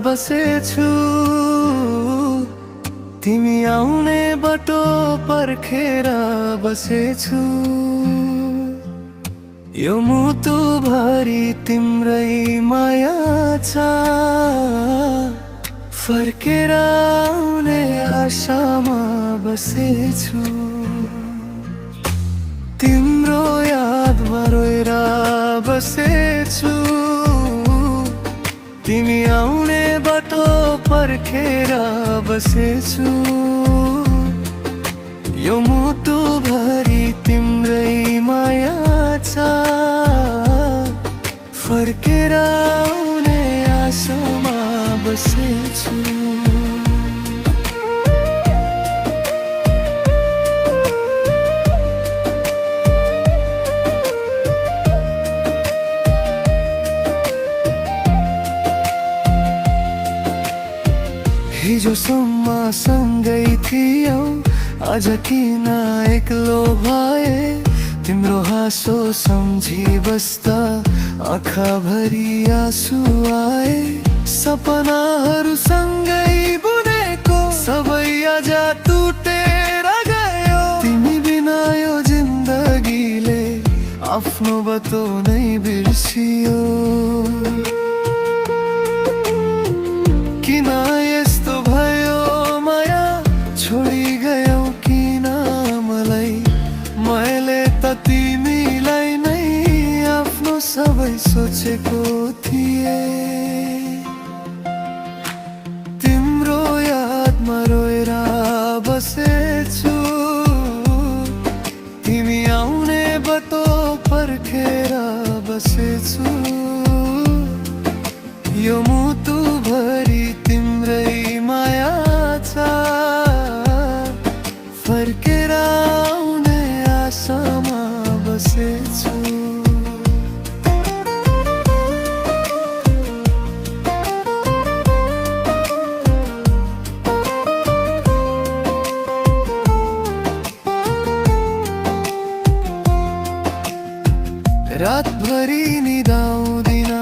बसेछु तिमी आउने बाटो पर्खेर बसेछु यो मुटु भरि तिम्रै माया छ फर्केर आउने आशामा बसेछु तिम्रो यादमा रोएर बसेछु तिमी आउने बाटो पर्खेर बसेछु यो मुटु भरि तिम्रै माया छ फर्केर आउने आशामा बसेछु हिजोसम्म सँगै थियौ आज किन एक्लो भए तिम्रो हाँसो सम्झी बस्दा आँखाभरि आँसु आए सपनाहरू सँगै बुनेको सबै आज टुटेर गयो तिमी बिना यो जिन्दगीले आफ्नो बाटो नै बिर्सियो किन यस्तो भयो माया छोडी गयौ किन मलाई मैले त तिमीलाई नै आफ्नो सबै सोचेको थिए तिम्रो यादमा रोएर बसेछु तिमी आउने बाटो पर्खेर बसेछु यो मुटु भरि तिम्रै माया छ फर्केर आउने आशामा बसेछु रातभरि निदाउँदिन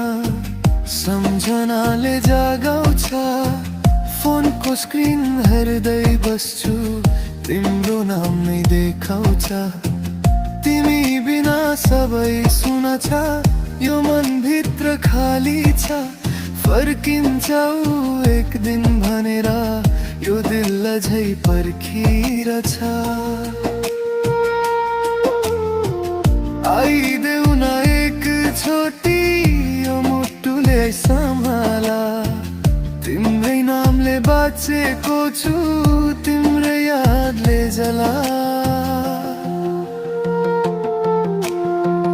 सम्झनाले जागाउँछ फोनको स्क्रिन हेर्दै बस्छु तिम्रो नाम नै देखाउँछ तिमी बिना सबै सुना छ यो मनभित्र खाली छ फर्किन्छौ एक दिन भनेर यो दिल अझै पर्खिरहेछ आइदेऊ न एक छोटी यो मुटुले सम्हाला तिम्रै नामले बाँचेको छु तिम्रै यादले जला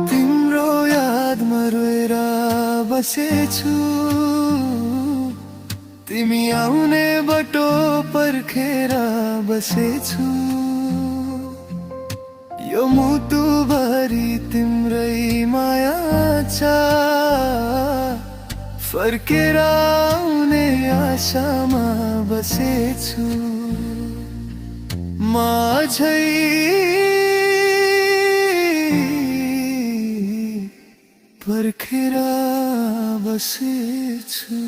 तिम्रो यादमा रोएर बसेछु तिमी आउने बाटो पर्खेर बसेछु यो मुटु भरि तिम्रै माया छ फर्केर आउने आशामा बसेछु म अझै पर्खेर बसेछु।